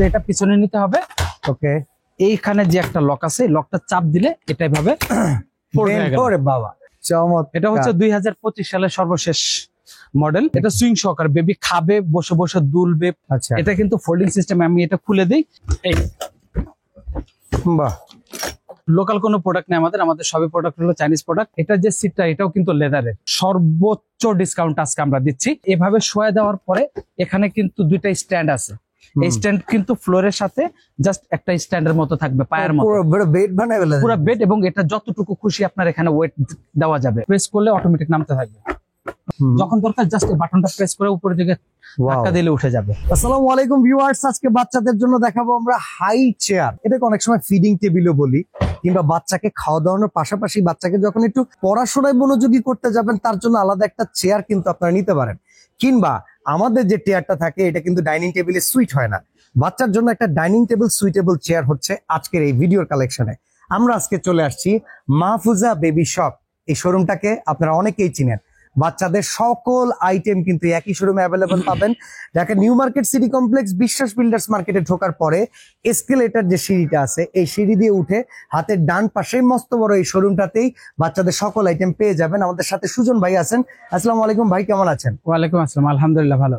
এটা পিছনে নিতে হবে। ওকে, এইখানে যে একটা লক আছে, লকটা চাপ দিলে এটা এভাবে ওরে বাবা চমৎকার। এটা হচ্ছে 2025 সালের সর্বশেষ মডেল। এটা সুইং সহকার, বেবি খাবে, বসে বসে দুলবে। আচ্ছা, এটা কিন্তু ফোল্ডিং সিস্টেম। আমি এটা খুলে দিই। এই বাহ, লোকাল কোনো প্রোডাক্ট নেই আমাদের, আমাদের সবই প্রোডাক্ট হলো চাইনিজ প্রোডাক্ট। এটা যে সিটটা, এটাও কিন্তু লেদারের। সর্বোচ্চ ডিসকাউন্ট আজকে আমরা দিচ্ছি। এভাবে শোয়া দেওয়ার পরে এখানে কিন্তু দুইটা স্ট্যান্ড আছে। এই স্ট্যান্ড কিন্তু ফ্লোরের সাথে জাস্ট একটা স্ট্যান্ডের মতো থাকবে, পায়ের মতো পুরো বেড বানায় ফেলে পুরো বেড। এবং এটা যতটুকু খুশি আপনার এখানে ওয়েট দেওয়া যাবে। প্রেস করলে অটোমেটিক নামতে থাকবে। যখন দরকার জাস্ট বাটনটা প্রেস করে উপরের দিকে ধাক্কা দিলে উঠে যাবে। আসসালামু আলাইকুম ভিউয়ার্স, আজকে বাচ্চাদের জন্য দেখাবো আমরা হাই চেয়ার। এটাকে অনেক সময় ফিডিং টেবিলও বলি, কিংবা বাচ্চাকে খাওয়া দাওয়ানোর পাশাপাশি বাচ্চাকে যখন একটু পড়াশোনায় মনোযোগী করতে যাবেন তার জন্য আলাদা একটা চেয়ার কিন্তু আপনারা নিতে পারেন। কিংবা আমাদের যে চেয়ারটা থাকে এটা কিন্তু ডাইনিং টেবিলে সুইট হয় না, বাচ্চার জন্য একটা ডাইনিং টেবিল সুইটেবল চেয়ার হচ্ছে আজকের এই ভিডিওর কালেকশনে। আমরা আজকে চলে আসছি মাহফুজা বেবি শপ। এই শোরুমটাকে আপনারা অনেকেই চিনেন। বাচ্চাদের সকল আইটেম কিন্তু একই শোরুমে অ্যাভেলেবল পাবেন। Dhaka new market city complex বিশ্বাস বিল্ডার্স মার্কেটে ঢোকার পরে এসকেলেটর যে সিঁড়িটা আছে, এই সিঁড়ি দিয়ে উঠে হাতের ডান পাশে মস্ত বড় এই শোরুমটাতেই বাচ্চাদের সকল আইটেম পেয়ে যাবেন। আমাদের সাথে সুজন ভাই আছেন। আসসালামু আলাইকুম ভাই, কেমন আছেন? ওয়ালাইকুম আসসালাম, আলহামদুলিল্লাহ ভালো।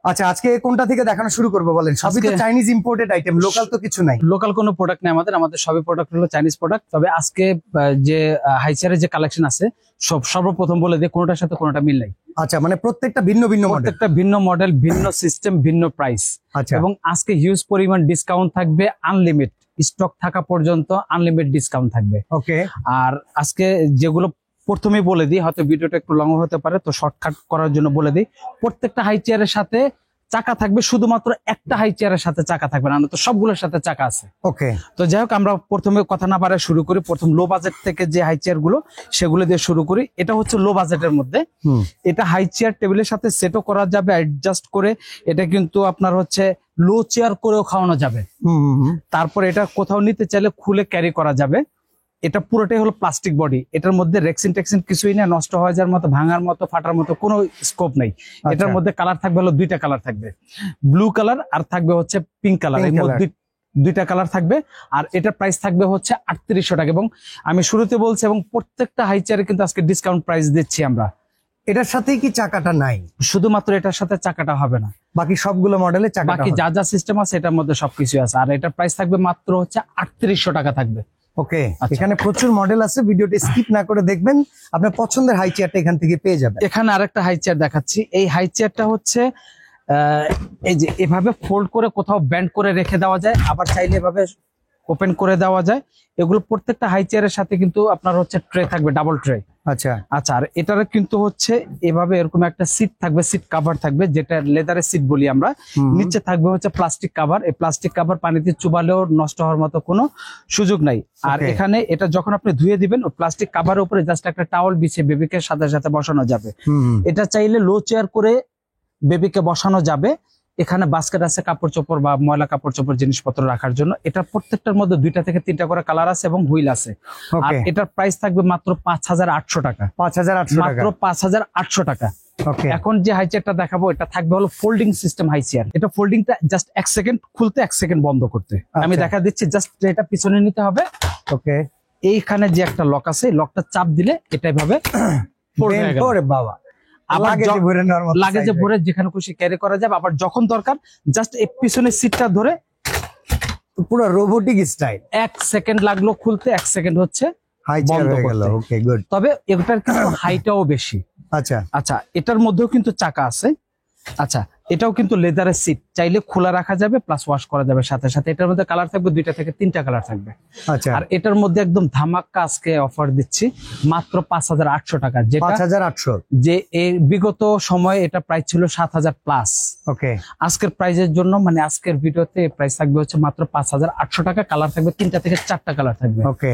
আচ্ছা, আজকে কোনটা থেকে দেখানো শুরু করবো বলেন? সবই তো চাইনিজ ইম্পোর্টেড আইটেম, লোকাল তো কিছু নাই। লোকাল কোনো প্রোডাক্ট নেই আমাদের, আমাদের সবই প্রোডাক্ট হলো চাইনিজ প্রোডাক্ট। তবে আজকে যে হাইচারের যে কালেকশন আছে সর্বপ্রথম বলে দিই, কোনোটার সাথে কোনোটা মিল নাই। আচ্ছা, মানে প্রত্যেকটা ভিন্ন ভিন্ন মডেল, প্রত্যেকটা ভিন্ন মডেল, ভিন্ন সিস্টেম, ভিন্ন প্রাইস। আচ্ছা, এবং আজকে হিউজ পরিমাণ ডিসকাউন্ট থাকবে, আনলিমিট স্টক থাকা পর্যন্ত আনলিমিট ডিসকাউন্ট থাকবে। ওকে। আর আজকে যেগুলো প্রথমেই বলে দিই, হয়তো ভিডিওটা একটু লং হতে পারে, তো শর্টকাট করার জন্য বলে দিই। প্রত্যেকটা হাই চেয়ারের সাথে চাকা থাকবে, শুধুমাত্র একটা হাই চেয়ারের সাথে চাকা থাকবে না, তো সবগুলোর সাথে চাকা আছে। ওকে। তো যাই হোক, আমরা প্রথমে কথা না পারে শুরু করি। প্রথম লো বাজেট থেকে যে হাই চেয়ার গুলো সেগুলো দিয়ে শুরু করি। এটা হচ্ছে লো বাজেটের মধ্যে। এটা হাই চেয়ার টেবিলের সাথে সেটও করা যাবে, অ্যাডজাস্ট করে। এটা কিন্তু আপনার হচ্ছে লো চেয়ার করেও খাওয়ানো যাবে। তারপর এটা কোথাও নিতে চাইলে খুলে ক্যারি করা যাবে। এটা পুরোটাই হলো প্লাস্টিক বডি। এটার মধ্যে রেক্সিন টেক্সিন কিছুই না, নষ্ট হয়ে যাওয়ার মতো, ভাঙার মতো, ফাটার মতো কোনো স্কোপ নেই। এটার মধ্যে কালার থাকবে হলো দুইটা কালার থাকবে, ব্লু কালার আর থাকবে হচ্ছে পিঙ্ক কালার। এর মধ্যে দুইটা কালার থাকবে। আর এটার প্রাইস থাকবে হচ্ছে 3800 টাকা। এবং আমি শুরুতে বলছি, এবং প্রত্যেকটা হাই চেয়ারে কিন্তু আজকে ডিসকাউন্ট প্রাইস দিচ্ছি আমরা। এটার সাথেই কি চাকাটা নাই? শুধুমাত্র এটার সাথে চাকাটা হবে না, বাকি সবগুলো মডেলে চাকা, বাকি যা যা সিস্টেম আছে এটার মধ্যে সবকিছু আছে। আর এটার প্রাইস থাকবে মাত্র হচ্ছে 3800 টাকা থাকবে। ওকে। এখানে প্রচুর মডেল আছে, ভিডিওটি স্কিপ না করে দেখবেন, আপনার পছন্দের হাই চেয়ারটা এখান থেকে পেয়ে যাবেন। এখানে আরেকটা হাই চেয়ার দেখাচ্ছি। এই হাই চেয়ারটা হচ্ছে এই যে এভাবে ফোল্ড করে কোথাও ব্যান্ড করে রেখে দেওয়া যায়, আবার চাইলে এভাবে ওপেন করে দেওয়া যায়। এগুলো প্রত্যেকটা হাই চেয়ারের সাথে কিন্তু আপনার হচ্ছে ট্রে থাকবে, ডাবল ট্রে। আচ্ছা আচ্ছা, আর এটার কিন্তু হচ্ছে এভাবে এরকম একটা সিট থাকবে, সিট কভার থাকবে, যেটা লেদারের সিট বলি আমরা। নিচে থাকবে হচ্ছে প্লাস্টিক কভার। এই প্লাস্টিক কভার পানিতে চুবালেও নষ্ট হওয়ার মতো কোনো সুযোগ নাই। আর এখানে এটা যখন আপনি ধুয়ে দিবেন, ও প্লাস্টিক কভারের উপরে জাস্ট একটা টাওয়াল বিছিয়ে বেবিকে সাথে সাথে বসানো যাবে। এটা চাইলে লো চেয়ার করে বেবিকে বসানো যাবে। এখানে বাস্কেট আছে কাপড় চোপড় বা ময়লা কাপড় চোপড় জিনিসপত্র রাখার জন্য। এটা প্রত্যেকটার মধ্যে 2টা থেকে 3টা করে কালার আছে এবং হুইল আছে। আর এটার প্রাইস থাকবে মাত্র 5800 টাকা। 5800 টাকা, মাত্র 5800 টাকা। ওকে। এখন যে হাই চেয়ারটা দেখাবো এটা থাকবে হলো ফোল্ডিং সিস্টেম হাই চেয়ার। এটা ফোল্ডিংটা জাস্ট 1 সেকেন্ড খুলতে, 1 সেকেন্ড বন্ধ করতে। আমি দেখা দিচ্ছি, জাস্ট এটা পিছনে নিতে হবে। ওকে। এইখানে যে একটা লক আছে, লকটা চাপ দিলে এটা এভাবে ওরে বাবা, আবার লাগেজে ভরে যেখানে খুশি ক্যারি করা যাবে। আবার যখন দরকার জাস্ট এই পিছনের সিটটা ধরে, পুরো রোবোটিক স্টাইল। 1 সেকেন্ড লাগলো খুলতে, 1 সেকেন্ড হচ্ছে হাই চেয়ার হয়ে গেল। ওকে, গুড। তবে এটার কিন্তু হাইটাও বেশি। আচ্ছা আচ্ছা, এটার মধ্যেও কিন্তু চাকা আছে। আচ্ছা, এটাও কিন্তু লেদারের সিট, চাইলে খোলা রাখা যাবে, প্লাস ওয়াশ করা যাবে সাথে সাথে। এটার মধ্যে কালার থাকবে 2টা থেকে 3টা কালার থাকবে। আচ্ছা, আর এটার মধ্যে একদম ধামাক্কা আজকে অফার দিচ্ছি মাত্র 5800 টাকা। যেটা 5800, যে এর বিগত সময়ে এটা প্রাইস ছিল 7000 প্লাস। ওকে। আজকের প্রাইজের জন্য, মানে আজকের ভিডিওতে প্রাইস থাকবে হচ্ছে মাত্র 5800 টাকা। কালার থাকবে 3টা থেকে 4টা কালার থাকবে। ওকে।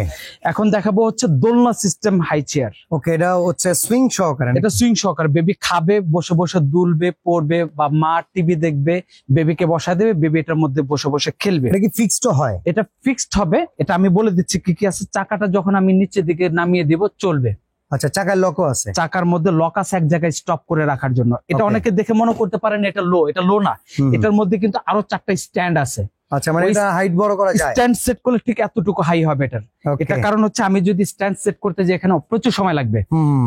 এখন দেখাবো হচ্ছে দোলনা সিস্টেম হাই চেয়ার। ওকে, এটা হচ্ছে সুইং সহকারে। এটা সুইং সহকারে, বেবি খাবে, বসে বসে দুলবে, পড়বে, বা মা টিভি দেখবে, বেবিকে বসা দেবে, বেবি এটার মধ্যে বসে বসে খেলবে। এটা কি ফিক্সড হয়? এটা ফিক্সড হবে। এটা আমি বলে দিচ্ছি কি কি আছে। চাকাটা যখন আমি নিচের দিকে নামিয়ে দিব চলবে। আচ্ছা, চাকার লকও আছে। চাকার মধ্যে লক আছে এক জায়গায় স্টপ করে রাখার জন্য। এটা Okay. অনেকে দেখে মনে করতে পারেন এটা লো না। এটার মধ্যে কিন্তু আরো 4টা স্ট্যান্ড আছে। আচ্ছা, মানে ওই এটা হাইট বড় করা যায়। স্ট্যান্ড সেট করলে ঠিক এতটুকু হাই হবে এটার। Okay. এটা কারণ হচ্ছে আমি যদি স্ট্যান্ড সেট করতে যাই এখানে প্রচুর সময় লাগবে।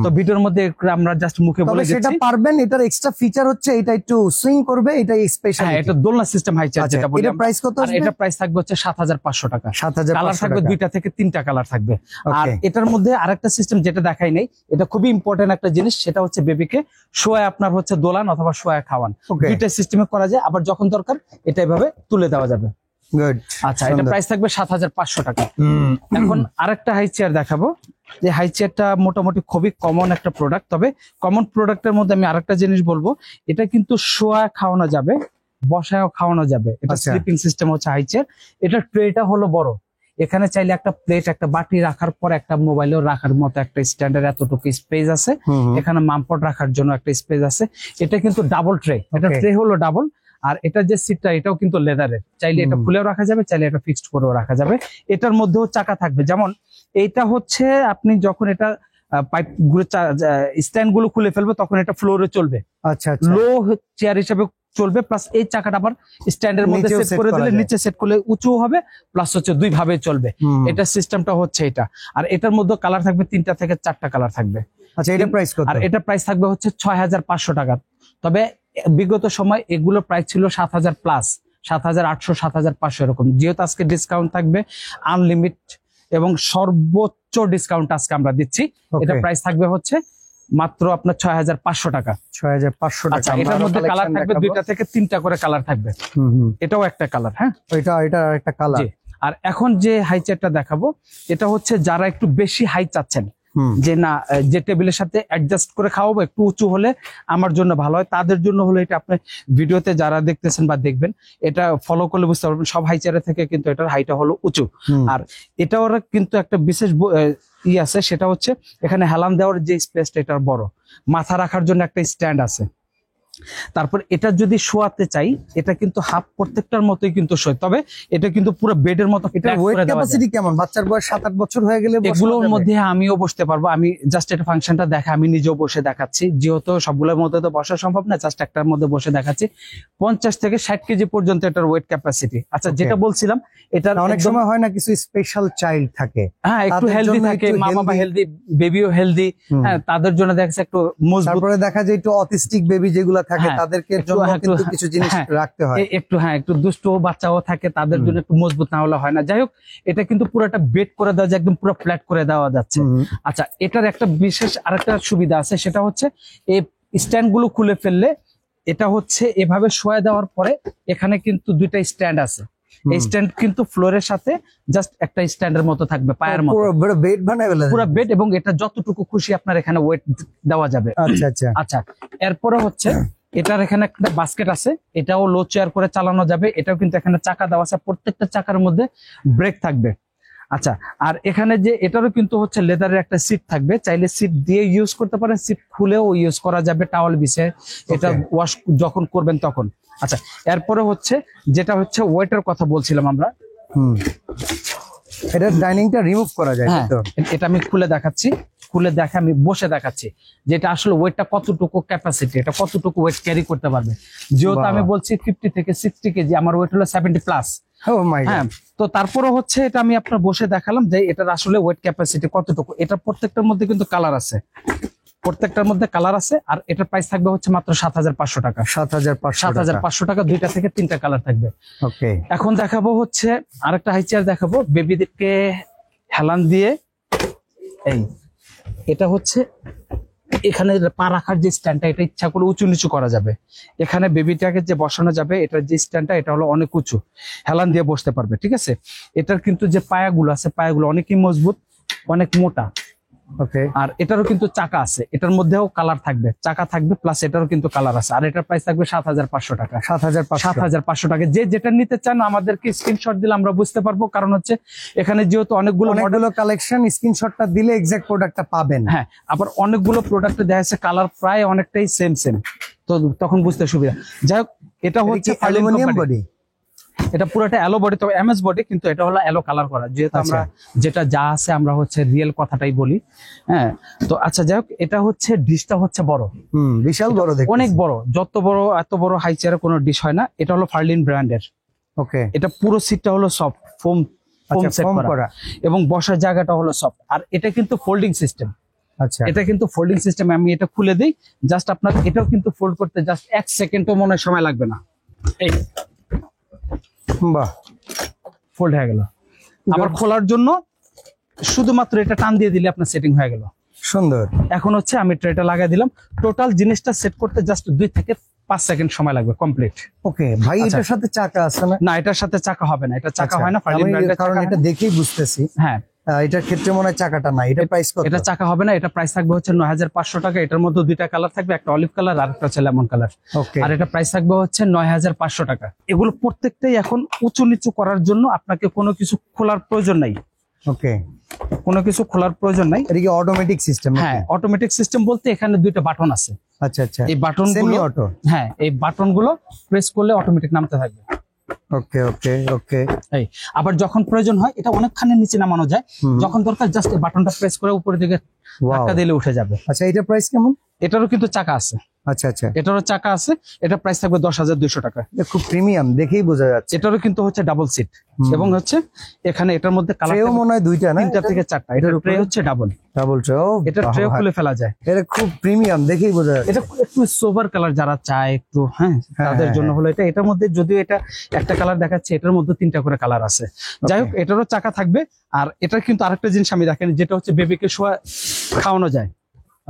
তো ভিডিওর মধ্যে আমরা জাস্ট মুখে তবে বলে সেটা দিচ্ছি। পারবেন। এটার এক্সট্রা ফিচার হচ্ছে এটা একটু সুইং করবে, এটাই স্পেশাল। হ্যাঁ, এটা দোলনা সিস্টেম হাই চেয়ার যেটা বলি। এটা প্রাইস কত আর আসবে? এটা প্রাইস থাকবে হচ্ছে 7,500 টাকা। 7,500 কালার থাকবে টাকা। 2টা থেকে 3টা কালার থাকবে। আর Okay. এটার মধ্যে আরেকটা সিস্টেম যেটা দেখাই নাই, এটা খুবই ইম্পর্টেন্ট একটা জিনিস, সেটা হচ্ছে বেবিকে শোয়া আপনার হচ্ছে দোলান অথবা শোয়া খাওয়ান। Okay. 2টা সিস্টেমে করা যায়, আবার যখন দরকার এটা এভাবে তুলে দেওয়া যাবে। গুড। আচ্ছা, এটা প্রাইস থাকবে 7,500 টাকা। এখন আরেকটা হাই চেয়ার দেখাবো, যে হাই চেয়ারটা মোটামুটি খুবই কমন একটা প্রোডাক্ট। তবে কমন প্রোডাক্টের মধ্যে আমি আরেকটা জিনিস বলবো, এটা কিন্তু শোয়া খাওয়ানো যাবে, বসায়ও খাওয়ানো যাবে। এটা আচ্ছা। স্লিপিং সিস্টেম হচ্ছে হাই চেয়ার। এটা ট্রেটা হলো বড়, এখানে চাইলে একটা প্লেট একটা বাটি রাখার পর একটা মোবাইলও রাখার মতো একটা স্ট্যান্ডার্ড এতটুকু স্পেস আছে। এখানে মামপট রাখার জন্য একটা স্পেস আছে। এটা কিন্তু ডাবল ট্রে, এটা Okay. ট্রে হলো ডাবল। আর এটা যে সিটটা এটাও কিন্তু লেদারের, চাইলে এটা খুলেও রাখা যাবে, চাইলে এটা ফিক্সড করেও রাখা যাবে। এটার মধ্যেও চাকা থাকবে, যেমন এইটা হচ্ছে আপনি যখন এটা পাইপ গুলো স্ট্যান্ড গুলো খুলে ফেলবে তখন এটা ফ্লোরে চলবে, আচ্ছা আচ্ছা। লো চেয়ার হিসেবে চলবে। প্লাস এই চাকাটা আবার স্ট্যান্ডের মধ্যে নিচেও সেট set করে করা দিলে যায়। নিচে সেট করলে উঁচু হবে, প্লাস হচ্ছে 2 ভাবে চলবে। এটা সিস্টেমটা হচ্ছে এটা। আর এটার মধ্যে কালার থাকবে 3টা থেকে 4টা কালার থাকবে। আচ্ছা, এটা প্রাইস কত? আর এটা প্রাইস থাকবে হচ্ছে 6,500 টাকা। তবে বিগত সময় এগুলো প্রাইস ছিল 7,000 প্লাস, 7,800, 7,500 এরকম। যেহেতু আজকে ডিসকাউন্ট থাকবে আনলিমিট এবং সর্বোচ্চ ডিসকাউন্ট আজকে আমরা দিচ্ছি। Okay. এটা প্রাইস থাকবে হচ্ছে মাত্র আপনার 6,500 টাকা। 6,500 টাকা। আচ্ছা, এটার মধ্যে কালার থাকবে 2টা থেকে 3টা করে কালার থাকবে। এটাও একটা কালার। হ্যাঁ, এটা একটা কালার। জি। আর এখন যে হাই চেয়ারটা দেখাবো, এটা হচ্ছে যারা একটু বেশি হাই চাচ্ছেন, যে না যে টেবিলের সাথে অ্যাডজাস্ট করে খাওয়াবো, একটু উঁচু হলে আমার জন্য ভালো হয়, তাদের জন্য হলো এটা। আপনি ভিডিওতে যারা দেখতেছেন বা দেখবেন, এটা ফলো করলে বুঝতে পারবেন সব হাই চেয়ারের থেকে কিন্তু এটার হাইটা হলো উঁচু। আর এটা ওরা কিন্তু একটা বিশেষ আছে, সেটা হচ্ছে এখানে হেলান দেওয়ার যে স্পেসটা এটার বড়, মাথা রাখার জন্য একটা স্ট্যান্ড আছে। তারপর এটা যদি শোয়াতে চাই, এটা কিন্তু হাফ প্রত্যেকটার মতোই কিন্তু শোয়, তবে এটা কিন্তু পুরো বেডের মতো এটা flat ওয়েট করে দেওয়া যায়। ক্যাপাসিটি কেমন? বাচ্চার বয়স 7-8 বছর হয়ে গেলে বসানো এগুলোর যাবে? মধ্যে আমিও বসতে পারবো। আমি জাস্ট এটা ফাংশনটা দেখা, আমি নিজেও বসে দেখাচ্ছি, যেহেতু সবগুলোর মধ্যে তো বসা সম্ভব না, জাস্ট একটার মধ্যে বসে দেখাচ্ছি। 50 থেকে 60 কেজি পর্যন্ত এটার ওয়েট ক্যাপাসিটি। আচ্ছা, Okay. যেটা বলছিলাম, এটা অনেক সময় হয় না কিছু স্পেশাল চাইল্ড থাকে, হ্যাঁ একটু তাদের হেলদি জন্য থাকে, একটু মা বাবা healthy। Healthy, বেবিও healthy. হ্যাঁ, তাদের জন্য দেখা যাচ্ছে একটু মজবুত। তারপরে দেখা যায় একটু অটিস্টিক বেবি যেগুলো থাকে, হ্যাঁ, তাদেরকে একটু- জন্য হ্যাঁ, কিন্তু একটু- কিছু জিনিস হ্যাঁ, রাখতে হয়। একটু দুষ্ট বাচ্চাও থাকে, তাদের জন্য একটু মজবুত না হলে হয় না। যাই হোক, এটা কিন্তু পুরোটা বেড করে দেওয়া যায়, একদম পুরো ফ্ল্যাট করে দেওয়া যাচ্ছে। আচ্ছা, এটার একটা বিশেষ আরেকটা সুবিধা আছে, সেটা হচ্ছে এই স্ট্যান্ড গুলো খুলে ফেললে এটা হচ্ছে এভাবে শোয়া দেওয়ার পরে এখানে কিন্তু 2টা স্ট্যান্ড আছে। এই স্ট্যান্ড কিন্তু ফ্লোরের সাথে জাস্ট একটা স্ট্যান্ডের মতো থাকবে, পায়ের মতো পুরো বেড বানায় ফেলা যায়। পুরো বেড, এবং এটা যতটুকু খুশি আপনার এখানে ওয়েট দেওয়া যাবে। আচ্ছা আচ্ছা। আচ্ছা, এরপরে হচ্ছে এটার এখানে একটা বাস্কেট আছে, এটাও লো চেয়ার করে চালানো যাবে। এটাও কিন্তু এখানে চাকা দেওয়া আছে, প্রত্যেকটা চাকার মধ্যে ব্রেক থাকবে। আচ্ছা, আর এখানে যে এটারও কিন্তু হচ্ছে লেদারের একটা সিট থাকবে, চাইলে সিট দিয়ে ইউজ করতে পারেন, সিট খুলেও ইউজ করা যাবে টাওয়াল বিছিয়ে এটা ওয়াশ যখন করবেন তখন। আচ্ছা, এরপরে হচ্ছে যেটা হচ্ছে ওয়েটের কথা বলছিলাম আমরা। এটা ডাইনিংটা রিমুভ করা যায় হ্যাঁ, তো? এটা আমি খুলে দেখাচ্ছি, খুলে দেখা আমি বসে দেখাচ্ছি যেটা আসলে ওয়েটটা কতটুকু ক্যাপাসিটি, এটা কতটুকু ওয়েট ক্যারি করতে পারবে। যেহেতু আমি বলছি 50 থেকে 60 কেজি, আমার ওয়েট হলো 70 প্লাস। Oh my God. হ্যাঁ, তো তারপরে হচ্ছে এটা আমি আপনার বসে দেখালাম যে এটার আসলে ওয়েট ক্যাপাসিটি কতটুকু। এটা প্রত্যেকটার মধ্যে কিন্তু কালার আছে, প্রত্যেকটার মধ্যে কালার আছে। আর এটার প্রাইস থাকবে হচ্ছে মাত্র 7,500 টাকা। 7,500 টাকা, 2টা থেকে 3টা কালার থাকবে। ওকে। এখন দেখাবো হচ্ছে আরেকটা হাই চেয়ার দেখাবো, বেবিদেরকে হেলান দিয়ে। এই এটা হচ্ছে এখানে পা রাখার যে স্ট্যান্ডটা, এটা ইচ্ছা করে উঁচু নিচু করা যাবে। এখানে বেবিটাকে যে বসানো যাবে, এটার যে স্ট্যান্ডটা এটা হলো অনেক উঁচু, হেলান দিয়ে বসতে পারবে। ঠিক আছে, এটার কিন্তু যে পায়াগুলো আছে, পায়াগুলো অনেকই মজবুত, অনেক মোটা। ওকে। আর এটারও কিন্তু চাকা আছে, এটার মধ্যেও কালার থাকবে, চাকা থাকবে, প্লাস এটারও কিন্তু কালার আছে। আর এটার প্রাইস থাকবে 7,500 টাকা। 7,500 টাকা। যে যেটা নিতে চান আমাদেরকে স্ক্রিনশট দিলে আমরা বুঝতে পারবো, কারণ হচ্ছে এখানে যেহেতু অনেকগুলো কালেকশন, স্ক্রিনশটটা দিলে এক্সাক্ট প্রোডাক্টটা পাবেন। হ্যাঁ, আবার অনেকগুলো প্রোডাক্টে দেখা যাচ্ছে কালার প্রায় অনেকটাই সেম, তো তখন বুঝতে সুবিধা। যাই হোক, এটা হচ্ছে অ্যালুমিনিয়াম বডি। এটা পুরোটা অ্যালো বডি, তবে এমএস বডি, কিন্তু এটা হলো অ্যালো কালার করা, যেহেতু আমরা যেটা যা আছে আমরা হচ্ছে রিয়েল কথাটাই বলি। হ্যাঁ, তো আচ্ছা যাই হোক, এটা হচ্ছে ডিশটা হচ্ছে বড়, বিশাল বড়, অনেক বড়, যত বড় এত বড় হাই চেয়ারে কোনো ডিশ হয় না। এটা হলো ফার্লিন ব্র্যান্ডের। ওকে, এটা পুরো সিটটা হলো সফট ফোম সেট করা এবং বসার জায়গাটা হলো সফট। আর এটা কিন্তু ফোল্ডিং সিস্টেম। আচ্ছা, এটা কিন্তু ফোল্ডিং সিস্টেম। আমি এটা খুলে দিই, জাস্ট আপনার এটাও কিন্তু ফোল্ড করতে জাস্ট 1 সেকেন্ডও মনে হয় সময় লাগবে না। এই বাহ, ফোল্ড হয়ে গেল। আবার খোলার জন্য শুধুমাত্র এটা টান দিয়ে দিলে আপনার সেটিং হয়ে গেল। সুন্দর। এখন হচ্ছে আমি ট্রেটা লাগিয়ে দিলাম। টোটাল জিনিসটা সেট করতে জাস্ট 2 থেকে 5 সেকেন্ড সময় লাগবে কমপ্লিট। ওকে ভাই, এটার সাথে চাকা আছে না? না, এটার সাথে চাকা হবে না, এটা চাকা হয় না ফার্লিন ব্র্যান্ডের, কারণ এটা দেখেই বুঝতেছি। হ্যাঁ, এটার ক্ষেত্রে মনে হয় চাকাটা নাই। এটা প্রাইস কত? এটা চাকা হবে না, এটা প্রাইস থাকবে হচ্ছে 9500 টাকা। এটার মধ্যে দুইটা কালার থাকবে, একটা অলিভ কালার আর একটা হচ্ছে লেমন কালার। ওকে, আর এটা প্রাইস থাকবে হচ্ছে 9500 টাকা। এগুলো প্রত্যেকটাই এখন উঁচু নিচু করার জন্য আপনাকে কোনো কিছু খোলার প্রয়োজন নাই। ওকে, কোনো কিছু খোলার প্রয়োজন নাই। এটা কি অটোমেটিক সিস্টেম? হ্যাঁ, অটোমেটিক সিস্টেম বলতে এখানে দুইটা বাটন আছে। আচ্ছা আচ্ছা, এই বাটন সেমি অটো। হ্যাঁ, এই বাটন গুলো প্রেস করলে অটোমেটিক নামতে থাকবে। ওকে ওকে ওকে। এই আবার যখন প্রয়োজন হয় এটা অনেকখানি নিচে নামানো যায়, যখন দরকার জাস্ট এই বাটনটা প্রেস করে উপরের দিকে ধাক্কা দিলে উঠে যাবে। আচ্ছা, এটা প্রাইস কেমন? এটারও কিন্তু চাকা আছে। আচ্ছা আচ্ছা, এটারও চাকা আছে। এটা প্রাইস থাকবে 10200 টাকা। এটা খুব প্রিমিয়াম, দেখেই বোঝা যাচ্ছে। এটারও কিন্তু হচ্ছে ডাবল সিট এবং হচ্ছে এখানে এটার মধ্যে কালার মনে হয় দুইটা না, 3টা থেকে 4টা। এটার ট্রে হচ্ছে ডাবল ট্রে। এটা ট্রে খুলে ফেলা যায়। এটা খুব প্রিমিয়াম, দেখেই বোঝা যাচ্ছে। এটা একটু সোবার কালার যারা চায় একটু, হ্যাঁ, তাদের জন্য হলো এটা। এটার মধ্যে যদিও এটা একটা কালার দেখাচ্ছে, এটার মধ্যে 3টা করে কালার আছে। যাই হোক, এটারও চাকা থাকবে। আর এটার কিন্তু আরেকটা জিনিস আমি দেখেন, যেটা হচ্ছে বেবিকে শোয়া খাওয়ানো যায়।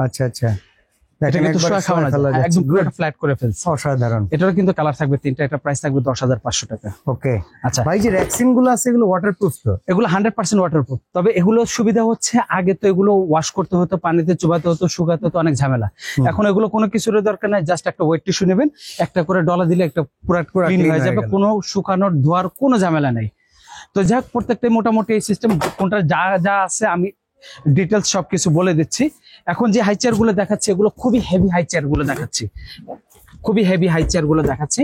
আচ্ছা আচ্ছা, এটা কিন্তু শোয়া খাওয়ানো যায়, একদম পুরো ফ্ল্যাট করে ফেলছে। অসাধারণ। এটারও কিন্তু কালার থাকবে 3টা। এটা প্রাইস থাকবে 10500 টাকা। ওকে, আচ্ছা ভাই যে র্যাকসিন গুলো আছে এগুলো ওয়াটারপ্রুফ তো? এগুলো 100% ওয়াটারপ্রুফ। তবে এগুলো সুবিধা হচ্ছে, আগে তো এগুলো ওয়াশ করতে হতো, পানিতে চুবাতে হতো, শুকাতে হতো, অনেক ঝামেলা। এখন এগুলো কোনো কিছুর দরকার নাই, জাস্ট একটা ওয়েট টিস্যু নেবেন, একটা করে ডলা দিলে একটা পুরো ক্লিন হয়ে যাবে, কোনো শুকানোর ধোয়ার কোনো ঝামেলা নেই। তো যাক, প্রত্যেকটাই মোটামুটি এই সিস্টেম। কোনটা যা যা আছে আমি ডিটেলস সবকিছু বলে দিচ্ছি। এখন যে হাই চেয়ার গুলো দেখাচ্ছি এগুলো খুবই হেভি হাই চেয়ার গুলো দেখাচ্ছি, খুবই হেভি হাই চেয়ার গুলো দেখাচ্ছি।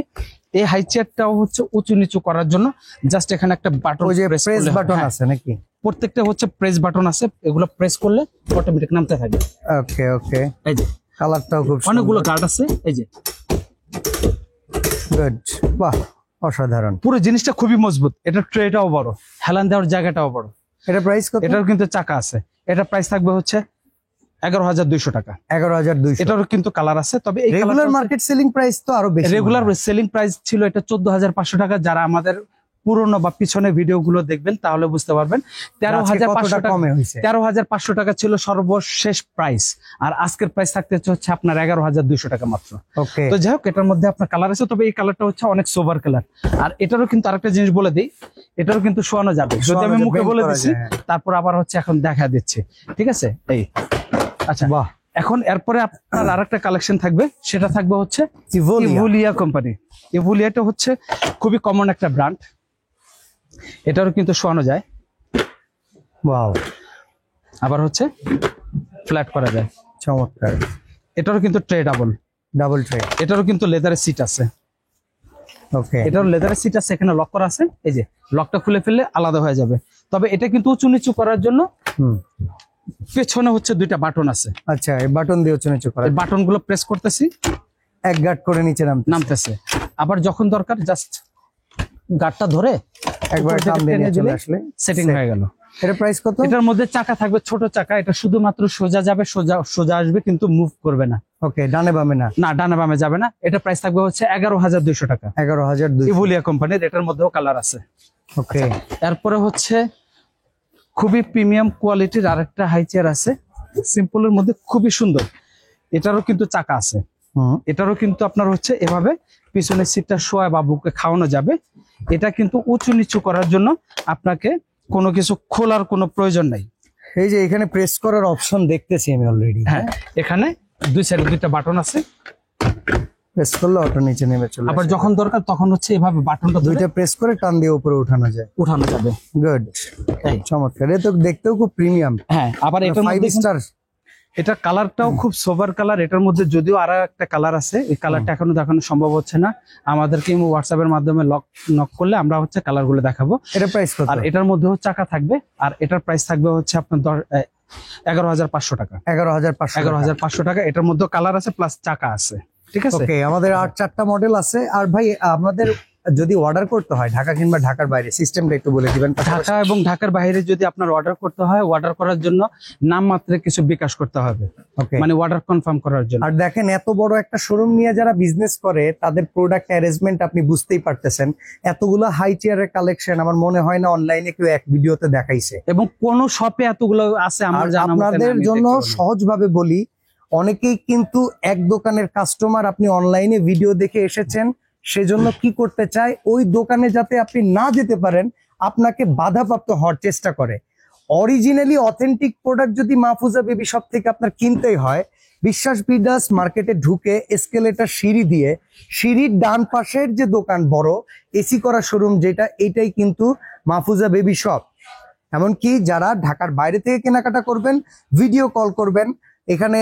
এই হাই চেয়ারটাও হচ্ছে উঁচু নিচু করার জন্য জাস্ট এখানে একটা বাটন, প্রেস বাটন আছে নাকি? প্রত্যেকটা হচ্ছে প্রেস বাটন আছে, এগুলো প্রেস করলে অটোমেটিক নামতে থাকবে। ওকে ওকে, এই যে কালারটাও খুব অনেকগুলো গার্ড আছে, এই যে গুড। বাহ, অসাধারণ। পুরো জিনিসটা খুবই মজবুত। এটা ট্রেটাও বড়, হেলান দেওয়ার জায়গাটাও বড়। এটা প্রাইস কত? এটার কিন্তু চাকা আছে। এটা প্রাইস থাকবে হচ্ছে 11200 টাকা। 11200। এটারও কিন্তু কালার আছে, তবে এই রেগুলার মার্কেট সেলিং প্রাইস তো আরো বেশি। রেগুলার সেলিং প্রাইস ছিল এটা 14500 টাকা। যারা আমাদের পুরনো বা পিছনে ভিডিও গুলো দেখবেন তাহলে বুঝতে পারবেন 13500 টাকা কমে হয়েছে। 13500 টাকা ছিল সর্বশেষ প্রাইস, আর আজকের প্রাইস থাকতে হচ্ছে আপনার 11200 টাকা মাত্র। ওকে, তো যাই হোক, এটার মধ্যে আপনার কালার আছে, তবে এই কালারটা হচ্ছে অনেক সোবার কালার। আর এটারও কিন্তু আরেকটা জিনিস বলে দিই, এটারও কিন্তু শোয়ানো যাবে, যদি আমি মুখে বলে দিচ্ছি, তারপর আবার হচ্ছে এখন দেখা দিচ্ছি, ঠিক আছে? এই আচ্ছা, বাহ। এখন এরপরে আপনার আরেকটা কালেকশন থাকবে, সেটা থাকবে হচ্ছে ইভোলিয়া। ইভোলিয়া কোম্পানি। ইভোলিয়াটা হচ্ছে খুবই কমন একটা ব্র্যান্ড। এটারও কিন্তু শোয়ানো যায়, ওয়াও, আবার হচ্ছে ফ্ল্যাট করা যায়। চমৎকার। এটারও কিন্তু ট্রে ডাবল ট্রে। এটারও কিন্তু লেদারের সিট আছে। ওকে, এটারও লেদারের সিট আছে, এখানে লক করা আছে। এই যে লকটা খুলে ফেললে আলাদা হয়ে যাবে। তবে এটা কিন্তু উঁচু নিচু করার জন্য পেছনে হচ্ছে 2টা বাটন আছে। আচ্ছা, এই বাটন দিয়ে উঁচু নিচু করা। এই বাটন গুলো প্রেস করতেছি, এক গার্ড করে নিচে নামতেছে। আবার যখন দরকার জাস্ট গার্ডটা ধরে একবার টান দিয়ে চলে আসলে সেটিং হয়ে গেল। এটা প্রাইস কত? এটার মধ্যে চাকা থাকবে ছোট চাকা। এটা শুধুমাত্র সোজা যাবে, সোজা আসবে, কিন্তু মুভ করবে না। ওকে, ডানে বামে না? না, ডানে বামে যাবে না। এটা প্রাইস থাকবে হচ্ছে 11200 টাকা। 11200। ইভোলিয়া কোম্পানির। এটার মধ্যেও কালার আছে। ওকে, এরপরে হচ্ছে খুবই প্রিমিয়াম কোয়ালিটির আরেকটা হাই চেয়ার আছে, সিম্পলের মধ্যে খুবই সুন্দর। এটারও কিন্তু চাকা আছে। এটারও কিন্তু আপনার হচ্ছে এভাবে পিছনের সিটটা শোয়া বা বুকে খাওয়ানো যাবে। এটা কিন্তু উঁচু নিচু করার জন্য আপনাকে কোনো কিছু খোলার কোনো প্রয়োজন নাই। এই যে এখানে প্রেস করার অপশন দেখতেছি আমি অলরেডি। হ্যাঁ, এখানে 2 সাইডে 2টা বাটন আছে। প্রেস করলে অটো নিচে নেমে চলে আবার যখন দরকার তখন হচ্ছে এভাবে বাটনটা 2টা প্রেস করে টান দিয়ে উপরে উঠানো যায়, উঠানো যাবে। গুড, চমৎকার। এটা তো দেখতেও খুব প্রিমিয়াম। হ্যাঁ, আবার এটার 5 মধ্যে স্টার। এটা কালারটাও খুব সোবার কালার। এটার মধ্যে যদিও আরো একটা কালার আছে, এই কালারটা এখনো দেখানো সম্ভব হচ্ছে না। আমাদেরকে হোয়াটসঅ্যাপের মাধ্যমে নক করলে আমরা হচ্ছে কালার গুলো দেখাবো। এটা প্রাইস কত? আর এটার মধ্যে চাকা থাকবে, আর এটার প্রাইস থাকবে হচ্ছে আপনার 11,500 টাকা। 11,500 টাকা। এটার মধ্যে কালার আছে প্লাস চাকা আছে, ঠিক আছে। ওকে, আমাদের আর 4টা মডেল আছে। আর ভাই আমাদের যদি অর্ডার করতে হয় ঢাকা কিংবা ঢাকার বাইরে, সিস্টেমটা একটু বলে দিবেন। ঢাকা এবং ঢাকার বাইরে যদি আপনার অর্ডার করতে হয়, অর্ডার করার জন্য নাম মাত্রে কিছু বিকাশ করতে হবে, মানে অর্ডার কনফার্ম করার জন্য। আর দেখেন, এত বড় একটা শোরুম নিয়ে যারা বিজনেস করে তাদের প্রোডাক্ট অ্যারেঞ্জমেন্ট আপনি বুঝতেই পারতেছেন। এতগুলো হাই চেয়ারের কালেকশন আমার মনে হয় না অনলাইনে কেউ এক ভিডিওতে দেখাইছে, এবং কোন শপে এতগুলো আছে আমার জানা মতে না। আপনাদের আমি জন্য দেখতে পারি। সহজভাবে বলি, অনেকেই কিন্তু এক দোকানের কাস্টমার, আপনি অনলাইনে ভিডিও দেখে এসেছেন, সেজন্য কি করতে চায়, ওই দোকানে যাতে আপনি না যেতে পারেন আপনাকে বাধাপ্রাপ্ত হওয়ার চেষ্টা করে। অরিজিনালি অথেন্টিক প্রোডাক্ট যদি মাহফুজা বেবি শপ থেকে আপনার কিনতেই হয়, বিশ্বাস বিল্ডার্স মার্কেটে ঢুকে এসকেলেটর সিঁড়ি দিয়ে সিঁড়ির ডান পাশের যে দোকান বড় এসি করা শোরুম যেটা, এটাই কিন্তু মাহফুজা বেবি শপ। এমনকি যারা ঢাকার বাইরে থেকে কেনাকাটা করবেন, ভিডিও কল করবেন। এখানে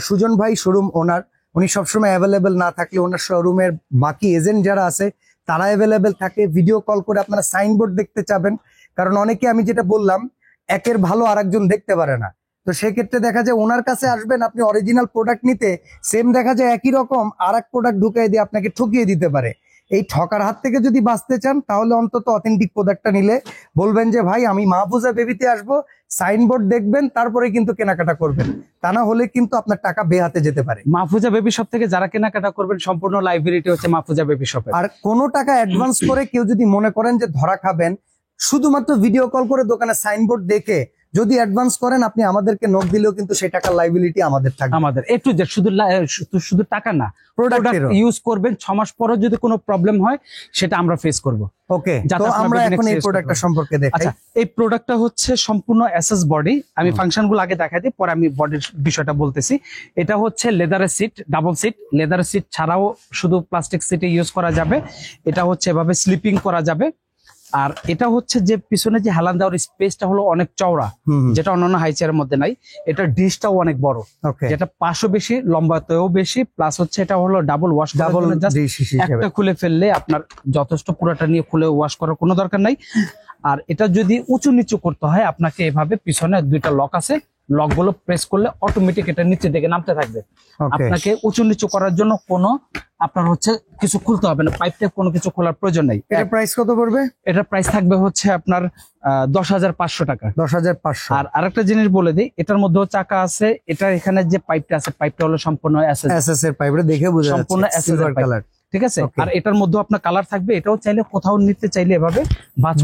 সুজন ভাই শোরুম ওনার, উনি সবসময় অ্যাভেলেবেল না থাকলে ওনার শোরুমের বাকি এজেন্ট যারা আছে তারা অ্যাভেলেবেল থাকে। ভিডিও কল করে আপনারা সাইনবোর্ড দেখতে চাবেন, কারণ অনেকে আমি যেটা বললাম একের ভালো আরেকজন দেখতে পারে না। তো সেক্ষেত্রে দেখা যায় ওনার কাছে আসবেন আপনি অরিজিনাল প্রোডাক্ট নিতে, সেম দেখা যায় একই রকম আর এক প্রোডাক্ট ঢুকিয়ে দিয়ে আপনাকে ঠকিয়ে দিতে পারে। এই ঠকার হাত থেকে যদি বাঁচতে চান তাহলে অন্তত অথেন্টিক প্রোডাক্টটা নিলে বলবেন যে ভাই আমি মাহফুজা বেবিতে আসবো, সাইনবোর্ড দেখবেন, তারপরে কিন্তু কেনাকাটা করবেন। তা না হলে কিন্তু আপনার টাকা বেহাতে যেতে পারে। মাহফুজা বেবি শপ থেকে যারা কেনাকাটা করবেন, সম্পূর্ণ লাইব্রেরিটি হচ্ছে মাহফুজা বেবি শপে। আর কোনো টাকা অ্যাডভান্স করে কেউ যদি মনে করেন যে ধরা খাবেন, শুধুমাত্র ভিডিও কল করে দোকানে সাইনবোর্ড দেখে যদি অ্যাডভান্স করেন, আপনি আমাদেরকে নোট দিলেও কিন্তু সেই টাকার লাইবিলিটি আমাদের থাকবে। আমাদের একটু যে শুধু টাকা না, প্রোডাক্ট ইউজ করবেন, 6 মাস পরে যদি কোনো প্রবলেম হয় সেটা আমরা ফেস করব। ওকে, তো আমরা এখন এই প্রোডাক্টটা সম্পর্কে দেখাই। আচ্ছা, এই প্রোডাক্টটা হচ্ছে সম্পূর্ণ এসএস বডি। আমি ফাংশনগুলো আগে দেখাই দিই, পরে আমি বডির বিষয়টা বলতেছি। এটা হচ্ছে লেদারের সিট, ডাবল সিট। লেদারের সিট ছাড়াও শুধু প্লাস্টিক সিটে ইউজ করা যাবে। এটা হচ্ছে এভাবে স্লিপিং করা যাবে। আর এটা হচ্ছে যে পিছনে যে হেলান দেওয়ার স্পেসটা হলো অনেক চওড়া, যেটা অন্যান্য হাই চেয়ারের মধ্যে নাই। এটা ডিশটাও অনেক বড়, যেটা পাশও বেশি, লম্বাতেও বেশি, প্লাস হচ্ছে এটা হলো ডাবল ওয়াশ। একটা খুলে ফেললে আপনার যথেষ্ট, পুরোটা নিয়ে খুলে ওয়াশ করার কোনো দরকার নাই। আর এটা যদি উঁচু নিচু করতে হয়, আপনাকে এভাবে পিছনে 2টা লক আছে, লক গুলো প্রেস করলে অটোমেটিক এটা নিচে দিকে নামতে থাকবে। আপনাকে উঁচু নিচু করার জন্য কোনো আপনার হচ্ছে কিছু খুলতে হবে না, পাইপ টাইপ কোনো কিছু খোলার প্রয়োজন নেই। এটা প্রাইস কত পড়বে? এটার প্রাইস থাকবে হচ্ছে আপনার 10,500 টাকা। 10,500। আর আরেকটা জিনিস বলে দিই, এটার মধ্যেও চাকা আছে। এটার এখানে যে পাইপটা আছে, পাইপটা হলো সম্পূর্ণ এসএস এর পাইপটা দেখে বোঝা যাচ্ছে সম্পূর্ণ সিলভার কালার, ঠিক আছে। আর এটার মধ্যেও আপনার কালার থাকবে। এটাও চাইলে কোথাও নিতে চাইলে এভাবে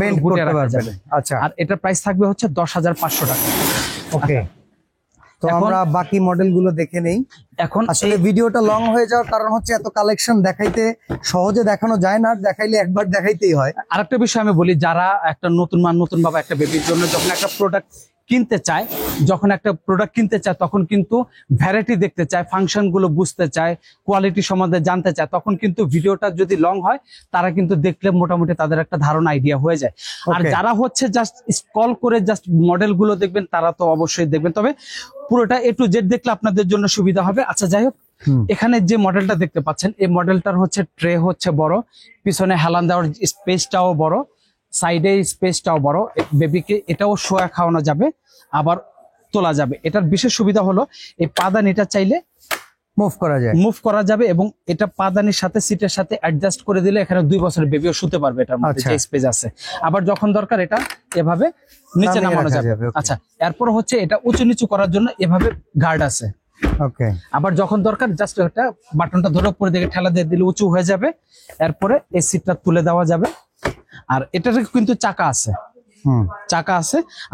বেন্ড করতে পারবেন। আচ্ছা, আর এটার প্রাইস থাকবে হচ্ছে 10,500 টাকা। ওকে, তো আমরা বাকি মডেলগুলো দেখে নেই। এখন আসলে ভিডিওটা লং হয়ে যাওয়ার কারণ হচ্ছে এত কালেকশন দেখাইতে সহজে দেখানো যায় না, দেখাইলে একবার দেখাইতেই হয়। আরেকটা বিষয় আমি বলি, যারা একটা নতুন বাবা একটা বেবির জন্য যখন একটা প্রোডাক্ট কিনতে চায়, তখন কিন্তু ভ্যারাইটি দেখতে চায়, ফাংশন গুলো বুঝতে চায়, কোয়ালিটি সম্বন্ধে জানতে চায়, তখন কিন্তু ভিডিওটা যদি লং হয় তারা কিন্তু দেখলে মোটামুটি তাদের একটা ধারণা আইডিয়া হয়ে যায়। আর যারা হচ্ছে জাস্ট স্ক্রল করে জাস্ট মডেল গুলো দেখবেন, তারা তো অবশ্যই দেখবেন, তবে পুরোটা A to Z দেখলে আপনাদের জন্য সুবিধা হবে। আচ্ছা, যাই হোক, এখানে যে মডেলটা দেখতে পাচ্ছেন, এই মডেলটার হচ্ছে ট্রে হচ্ছে বড়, পিছনে হেলান দেওয়ার স্পেসটাও বড়, সাইডে স্পেসটাও বড়। বেবিকে এটাও শোয়া খাওয়ানো যাবে, আবার তোলা যাবে। এটার বিশেষ সুবিধা হলো এই পাদানিটা চাইলে মুভ করা যাবে, এবং এটা পাদানির সাথে সিটের সাথে অ্যাডজাস্ট করে দিলে এখানে 2 বছরের বেবিও শুতে পারবে। এটার মধ্যে যে স্পেস আছে, আবার যখন দরকার এটা এভাবে নিচে নামানো যাবে। আচ্ছা, এরপর হচ্ছে এটা উঁচু নিচু করার জন্য এভাবে গার্ড আছে। ওকে, আবার যখন দরকার জাস্ট একটা বাটনটা ধরে উপরে দিকে ঠেলা দিয়ে দিলে উঁচু হয়ে যাবে। এরপরে এই সিটটা তুলে দেওয়া যাবে। আর এটার কিন্তু চাকা আছে।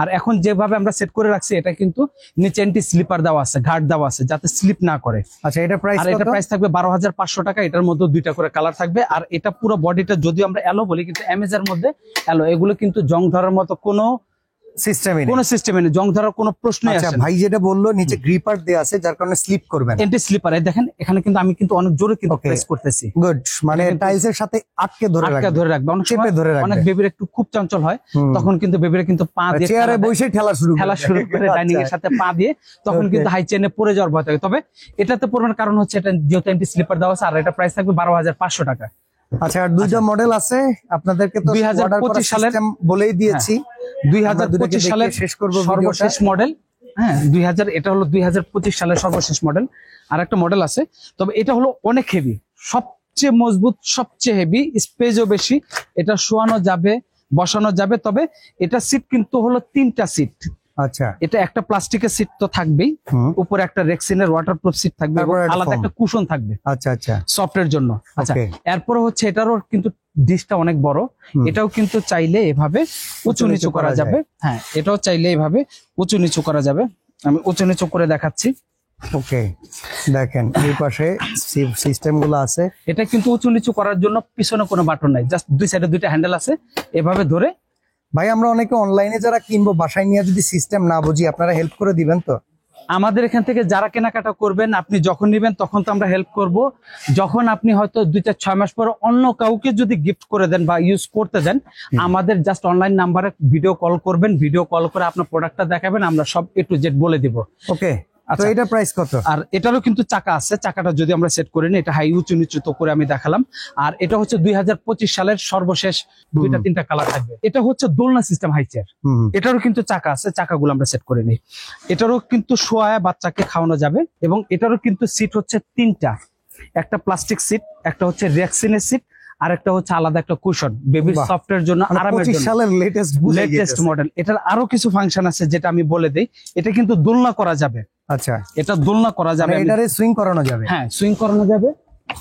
আর এখন যেভাবে আমরা সেট করে রাখছি, এটা কিন্তু নিচে এন্টি স্লিপার দেওয়া আছে, গার্ড দেওয়া আছে, যাতে স্লিপ না করে। আচ্ছা, এটা প্রাইস থাকবে 12,500 টাকা। এটার মধ্যে 2টা করে কালার থাকবে। আর এটা পুরো বডিটা যদিও আমরা অ্যালো বলি, কিন্তু অ্যামেজের মধ্যে অ্যালো, এগুলো কিন্তু জং ধরার মতো কোনো সিস্টেমে কোনো সিস্টেমে নেই, জং ধরার কোনো প্রশ্নই আচ্ছা আসে না। ভাই যেটা বললো নিচে গ্রিপার দেয়া আছে যার কারণে স্লিপ করবে না। এন্টি স্লিপার দেখেন এখানে কিন্তু আমি কিন্তু অনেক জোরে কিন্তু প্রেস করতেছি, গুড, মানে এটা কিন্তু টাইলস এর সাথে আটকে ধরে আটকা রাখবে, ধরে রাখবে। অনেক চেপে সময় ধরে রাখবে। অনেক বেবির একটু খুব চঞ্চল হয়, তখন কিন্তু বেবিরা কিন্তু পা দিয়ে চেয়ারে বসে ঠেলা শুরু করে ডাইনিং এর সাথে পা দিয়ে, তখন কিন্তু হাই চেনে পড়ে যাওয়ার ভয় থাকে। তবে এটাতে পড়বার কারণ হচ্ছে এটা যেহেতু এন্টি স্লিপার দেওয়া আছে, আর এটা প্রাইস থাকবে 12,500 টাকা। আচ্ছা, আর দুইটা মডেল আছে আপনাদেরকে তো 2025 সালের বলেই দিয়েছি। 2025 সালের শেষ করব সর্বশেষ মডেল। হ্যাঁ 2000, এটা হলো 2025 সালের সর্বশেষ মডেল। আর একটা মডেল আছে, তবে এটা হলো অনেক হেভি, সবচেয়ে মজবুত, সবচেয়ে হেভি, স্পেসও বেশি, এটা শোয়ানো যাবে, বসানো যাবে। তবে এটা সিট কিন্তু হলো 3টা সিট। আচ্ছা, এটা একটা প্লাস্টিকের সিট তো থাকবেই, উপরে একটা রেক্সিনের ওয়াটারপ্রুফ সিট থাকবে এবং তারপরে একটা আলাদা একটা কুশন থাকবে আচ্ছা আচ্ছা সফটের জন্য। আচ্ছা, Okay. এরপরে হচ্ছে এটারও কিন্তু ডিশটা অনেক বড়, এটাও কিন্তু চাইলে এভাবে উঁচু নিচু করা যাবে। হ্যাঁ, এটাও চাইলে এভাবে উঁচু নিচু করা যাবে। আমি উঁচু নিচু করে দেখাচ্ছি। ওকে, দেখেন এই পাশে সিস্টেম গুলো আছে। এটা কিন্তু উঁচু নিচু করার জন্য পিছনে কোনো বাটন নাই, জাস্ট দুই সাইডে দুইটা হ্যান্ডেল আছে, এভাবে ধরে। ভাই আমরা অনেকে অনলাইনে যারা কিনবো বাসায় নিয়ে যদি সিস্টেম না বুঝি আপনারা হেল্প করে দিবেন তো? আমাদের এখান থেকে যারা কেনাকাটা করবেন, আপনি যখন নেবেন তখন তো আমরা হেল্প করব। যখন আপনি হয়তো 2-6 মাস পরে অন্য কাউকে যদি গিফট করে দেন বা ইউজ করতে দেন, আমাদের জাস্ট অনলাইন নাম্বারে ভিডিও কল করবেন, ভিডিও কল করে আপনার প্রোডাক্টটা দেখাবেন, আমরা সব A to Z বলে দিব। ওকে, তো আচ্ছা, এটা প্রাইস কত? আর এটারও কিন্তু চাকা আছে, চাকাটা যদি আমরা সেট করে নিই, এটা হাই উঁচু নিচু তো করে আমি দেখালাম। আর এটা হচ্ছে 2025 সালের সর্বশেষ 2-3টা কালার থাকবে। এটা হচ্ছে দোলনা সিস্টেম হাই চেয়ার, এটারও কিন্তু চাকা আছে, চাকাগুলো আমরা সেট করে নিই। এটারও কিন্তু শোয়ায় বাচ্চাকে খাওয়ানো যাবে, এবং এটারও কিন্তু সিট হচ্ছে 3টা, একটা প্লাস্টিক সিট, একটা হচ্ছে রেক্সিনের সিট, আর একটা হচ্ছে আলাদা একটা কুশন বেবির বাহ। সফটের জন্য, মানে আরামের 25 জন্য। সালের লেটেস্ট মডেল। এটার আরো কিছু ফাংশন আছে যেটা আমি বলে দেই। এটা কিন্তু দোলনা করা যাবে। আচ্ছা, এটা দোলনা করা যাবে, মানে এটারে সুইং করানো যাবে। হ্যাঁ সুইং করানো যাবে।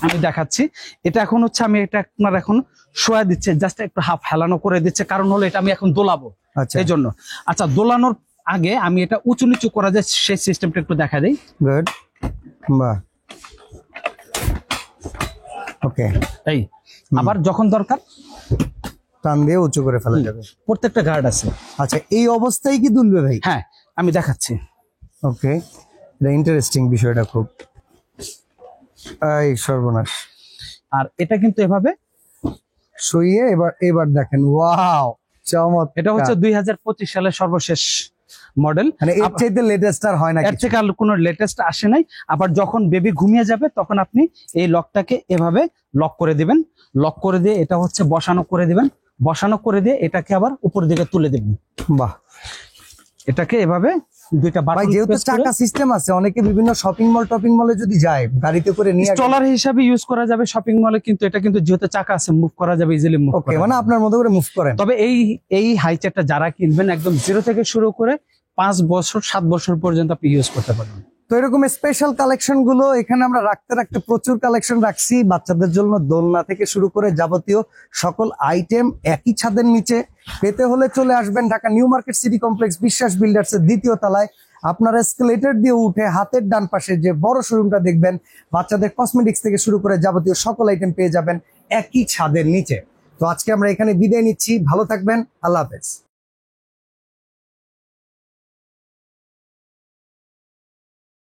আমি দেখাচ্ছি। এটা এখন হচ্ছে আমি এটা আপনার এখন শোয়া দিচ্ছে, জাস্ট একটু হাফ হেলানো করে দিচ্ছে, কারণ হলো এটা আমি এখন দোলাবো, আচ্ছা, এই জন্য। আচ্ছা, দোলানোর আগে আমি এটা উঁচু নিচু করা যায় সেই সিস্টেমটা একটু দেখা দেই। গুড, বাহ, ওকে। এই আবার যখন দরকার টান দিয়ে উঁচু করে ফেলা যাবে। প্রত্যেকটা গার্ড আছে। আচ্ছা, এই অবস্থায় কি দুলবে ভাই? হ্যাঁ, আমি দেখাচ্ছি। ওকে, এটা ইন্টারেস্টিং বিষয়টা খুব। এই সর্বনাশ। আর এটা কিন্তু এভাবে শুইয়ে এবার দেখেন, ওয়াও, চমৎকার। এটা হচ্ছে 2025 সালের সর্বশেষ মডেল। মানে এর চাইতে লেটেস্ট আর হয় না এর কিছু। থেকে আর কোনো লেটেস্ট আসে নাই। আবার যখন বেবি ঘুমিয়ে যাবে তখন আপনি এই লকটাকে এভাবে লক করে দিবেন, লক করে দিয়ে এটা হচ্ছে বসানো করে দিবেন, বসানো করে দিয়ে এটাকে আবার উপর দিকে তুলে দিবেন। বাহ, এটাকে এভাবে দুইটা ভাই বাটন যেহেতু চাকা সিস্টেম আছে, অনেকে বিভিন্ন শপিং মল টপিং মলে যদি যায় গাড়িতে করে নিয়ে স্টলার হিসাবে ইউজ করা যাবে শপিং মলে, কিন্তু এটা কিন্তু যেহেতু চাকা আছে মুভ করা যাবে, ইজিলি মুভ ওকে, করা মানে যাবে। আপনার মতো করে মুভ করেন। তবে এই হাই চেয়ারটা যারা কিনবেন একদম 0 থেকে শুরু করে 5 বছর 7 বছর পর্যন্ত আপনি ইউজ করতে পারবেন। তো এরকম স্পেশাল কালেকশন গুলো এখানে আমরা রাখতে প্রচুর কালেকশন রাখছি বাচ্চাদের জন্য। দোলনা থেকে শুরু করে যাবতীয় সকল আইটেম একই ছাদের নিচে পেতে হলে চলে আসবেন Dhaka new market city complex বিশ্বাস বিল্ডার্স এর 2য় তলায়। আপনারা এসকেলেটর দিয়ে উঠে হাতের ডান পাশে যে বড় শোরুমটা দেখবেন, বাচ্চাদের কসমেটিক্স থেকে শুরু করে যাবতীয় সকল আইটেম পেয়ে যাবেন একই ছাদের নিচে। তো আজকে আমরা এখানে বিদায় নিচ্ছি, ভালো থাকবেন, আল্লাহ হাফেজ।